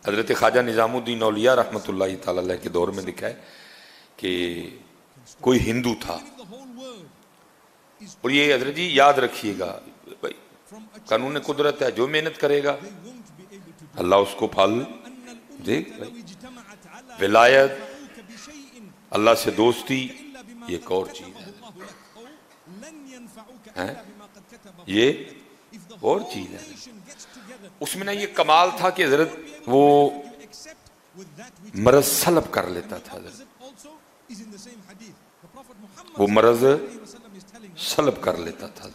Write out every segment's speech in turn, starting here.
حضرت خواجہ نظام الدین اولیاء رحمۃ اللہ تعالی علیہ کے دور میں لکھا ہے کہ کوئی ہندو تھا، اور یہ حضرت جی یاد رکھیے گا بھائی، قانون قدرت ہے، جو محنت کرے گا اللہ اس کو پھل دے گا۔ ولایت، اللہ سے دوستی، یہ ایک اور چیز ہے، یہ اور چیز ہے۔ اس میں نا یہ کمال تھا کہ حضرت وہ مرض سلب کر لیتا تھا، حضرت وہ مرض سلب کر لیتا تھا۔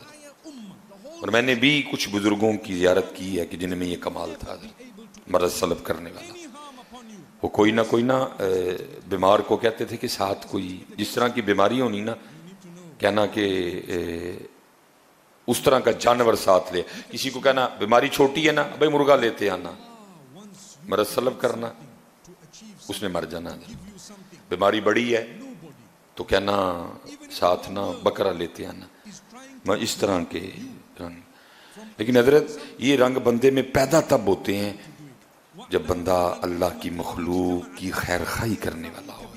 اور میں نے بھی کچھ بزرگوں کی زیارت کی ہے کہ جن میں یہ کمال تھا، مرض سلب کرنے والا۔ وہ کوئی نہ بیمار کو کہتے تھے کہ ساتھ کوئی جس طرح کی بیماری ہونی نا، کہنا کہ اس طرح کا جانور ساتھ لے۔ کسی کو کہنا بیماری چھوٹی ہے نا، بھائی مرغا لیتے آنا، مرض سلب کرنا، اس نے مر جانا۔ بیماری بڑی ہے تو کہنا ساتھ نہ بکرا لیتے آنا، اس طرح کے رنگ۔ لیکن حضرت یہ رنگ بندے میں پیدا تب ہوتے ہیں جب بندہ اللہ کی مخلوق کی خیر خواہی کرنے والا ہو۔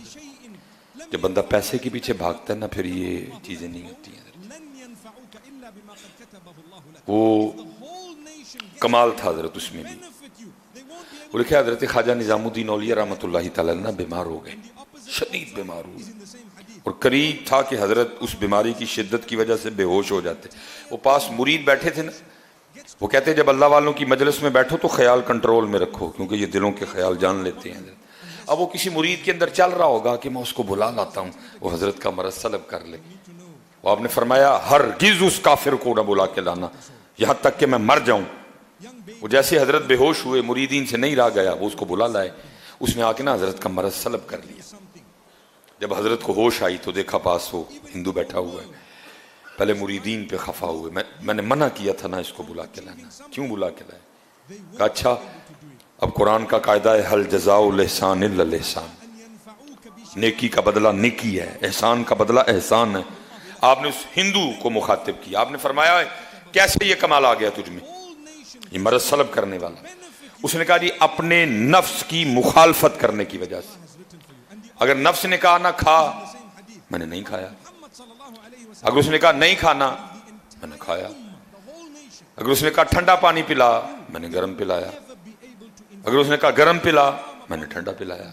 جب بندہ پیسے کے پیچھے بھاگتا ہے نا، پھر یہ چیزیں نہیں ہوتی ہیں۔ وہ کمال تھا حضرت اس میں بھی۔ وہ لکھا حضرت خواجہ نظام الدین اولیاء رحمۃ اللہ تعالی عنہ بیمار ہو گئے، شدید بیمار ہوئے، اور قریب تھا کہ حضرت اس بیماری کی شدت کی وجہ سے بے ہوش ہو جاتے۔ وہ پاس مرید بیٹھے تھے نا، وہ کہتے جب اللہ والوں کی مجلس میں بیٹھو تو خیال کنٹرول میں رکھو، کیونکہ یہ دلوں کے خیال جان لیتے ہیں۔ اب وہ کسی مرید کے اندر چل رہا ہوگا کہ میں اس کو بلا لاتا ہوں، وہ حضرت کا مرض سلب کر لے۔ وہ آپ نے فرمایا ہرگز اس کافر کو نہ بلا کے لانا یہاں تک کہ میں مر جاؤں۔ وہ جیسے حضرت بے ہوش ہوئے، مریدین سے نہیں رہا گیا، وہ اس کو بلا لائے۔ اس نے آ کے نا حضرت کا مرض سلب کر لیا۔ جب حضرت کو ہوش آئی تو دیکھا پاس وہ ہندو بیٹھا ہوا ہے۔ پہلے مریدین پہ خفا ہوئے، میں نے منع کیا تھا نا اس کو بلا کے لانا، کیوں بلا کے لائے؟ کہا اچھا اب قرآن کا قاعدہ ہے حل جزاء الاحسان الا الاحسان، نیکی کا بدلہ نیکی ہے، احسان کا بدلہ احسان ہے۔ آپ نے اس ہندو کو مخاطب کیا، آپ نے فرمایا کیسے یہ کمال آ گیا تجھ میں، یہ مرض سلب کرنے والا؟ اس نے کہا جی اپنے نفس کی مخالفت کرنے کی وجہ سے۔ اگر نفس نے کہا نہ کھا، میں نے نہیں کھایا۔ اگر اس نے کہا نہیں کھانا، میں نے کھایا۔ اگر اس نے کہا ٹھنڈا پانی پلا، میں نے گرم پلایا۔ اگر اس نے کہا گرم پلا، میں نے ٹھنڈا پلایا۔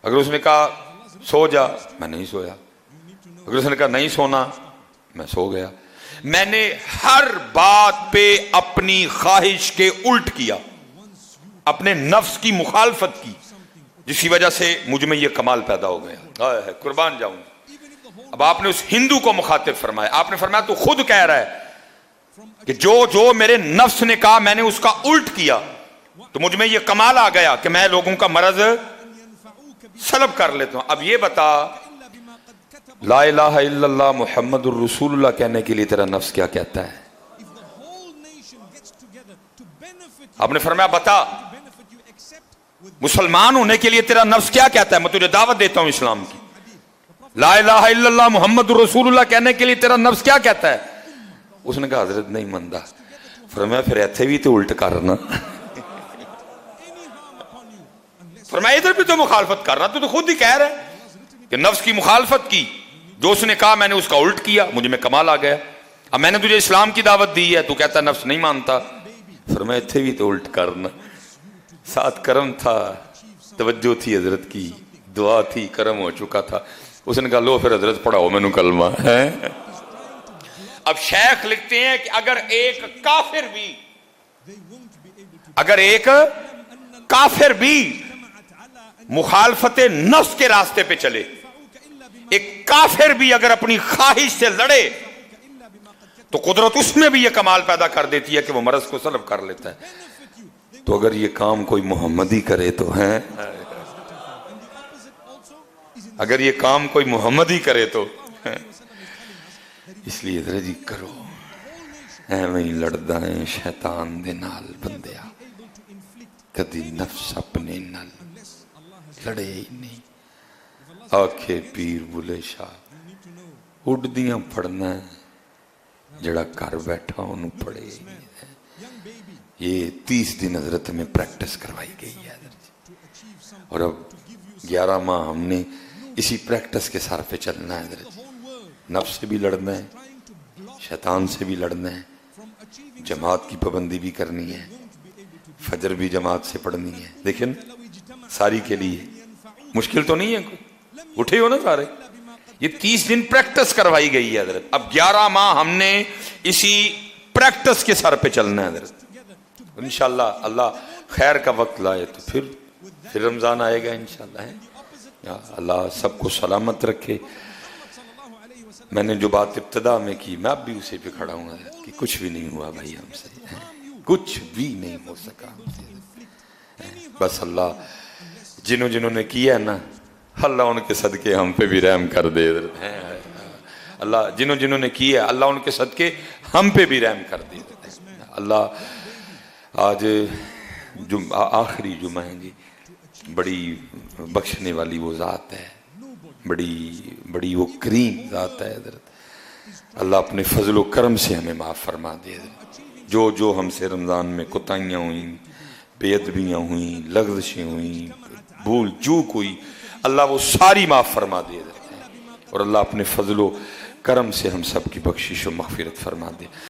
اگر اس نے کہا سو جا، میں نہیں سویا۔ اگر اس نے کہا نہیں سونا، میں سو گیا۔ میں نے ہر بات پہ اپنی خواہش کے الٹ کیا، اپنے نفس کی مخالفت کی، جس کی وجہ سے مجھ میں یہ کمال پیدا ہو گیا۔ قربان جاؤں۔ اب آپ نے اس ہندو کو مخاطب فرمایا، آپ نے فرمایا تو خود کہہ رہا ہے کہ جو میرے نفس نے کہا میں نے اس کا الٹ کیا، تو مجھ میں یہ کمال آ گیا کہ میں لوگوں کا مرض سلب کر لیتا ہوں۔ اب یہ بتا لا الہ الا اللہ محمد الرسول اللہ کہنے کے لیے تیرا نفس کیا کہتا ہے؟ آپ نے فرمایا بتا مسلمان ہونے کے لیے تیرا نفس کیا کہتا ہے؟ میں تجھے دعوت دیتا ہوں اسلام کی۔ لا الہ الا اللہ محمد الرسول اللہ کہنے کے لیے تیرا نفس کیا کہتا ہے؟ اس نے کہا حضرت نہیں مندہ۔ فرمایا پھر ایتھے بھی تو الٹ کرنا، فرمایا ادھر بھی تو مخالفت کرنا، تو خود ہی کہہ رہا ہے کہ نفس کی مخالفت کی، جو اس نے کہا میں نے اس کا الٹ کیا، مجھے میں کمال آ گیا۔ اب میں نے تجھے اسلام کی دعوت دی ہے، تو کہتا نفس نہیں مانتا۔ فرمایا ایتھے بھی تو الٹ کرنا۔ ساتھ کرم تھا، توجہ تھی حضرت کی، دعا تھی، کرم ہو چکا تھا۔ اس نے کہا لو پھر حضرت پڑھاؤ میں نے کلمہ ہے۔ اب شیخ لکھتے ہیں کہ اگر ایک کافر بھی مخالفت نفس کے راستے پہ چلے، ایک کافر بھی اگر اپنی خواہش سے لڑے، تو قدرت اس میں بھی یہ کمال پیدا کر دیتی ہے کہ وہ مرض کو سلب کر لیتا ہے۔ تو اگر یہ کام کوئی محمدی کرے تو ہیں، اگر یہ کام کوئی محمدی کرے تو ہیں۔ اس لیے ذرا جی کرو ایویں لڑدا ہے شیطان دے نال بندیا، کدی نفس اپنے نال لڑے ہی نہیں۔ آکھے پیر بلے شاہ اڈدیاں پڑھنا ہے، جڑا گھر بیٹھا انہوں پڑھے ہی نہیں ہے۔ یہ 30 دن حضرت میں پریکٹس کروائی گئی ہے حضرت، اور اب 11 ماہ ہم نے اسی پریکٹس کے سار پہ چلنا ہے حضرت، نفس سے بھی لڑنا ہے، شیطان سے بھی لڑنا ہے، جماعت کی پابندی بھی کرنی ہے، فجر بھی جماعت سے پڑھنی ہے. دیکھیں ساری کے لیے مشکل تو نہیں ہے کوئی، اٹھے ہو نا سارے. یہ 30 دن پریکٹس کروائی گئی ہے حضرت، اب 11 ماہ ہم نے اسی پریکٹس کے سر پہ چلنا ہے حضرت. انشاءاللہ اللہ خیر کا وقت لائے تو پھر رمضان آئے گا انشاءاللہ ہے. اللہ سب کو سلامت رکھے. میں نے جو بات ابتدا میں کی میں اب بھی اسی پہ کھڑا ہوں حضرت کہ کچھ بھی نہیں ہوا بھائی ہم سے، کچھ بھی نہیں ہو سکا ہم سے. بس اللہ جنہوں نے کیا نا اللہ ان کے صدقے ہم پہ بھی رحم کر دے حضرت. اللہ جنہوں نے کیا اللہ ان کے صدقے ہم پہ بھی رحم کر دے. اللہ آج آخری جمعہ ہے جی، بڑی بخشنے والی وہ ذات ہے، بڑی وہ کریم ذات ہے حضرت. اللہ اپنے فضل و کرم سے ہمیں معاف فرما دے حضرت. جو ہم سے رمضان میں کوتاہیاں ہوئیں، بے ادبیاں ہوئیں، لغزشیں ہوئیں، بھول چوک ہوئی، اللہ وہ ساری معاف فرما دے حضرت. اور اللہ اپنے فضل و کرم سے ہم سب کی بخشش و مغفرت فرما دے.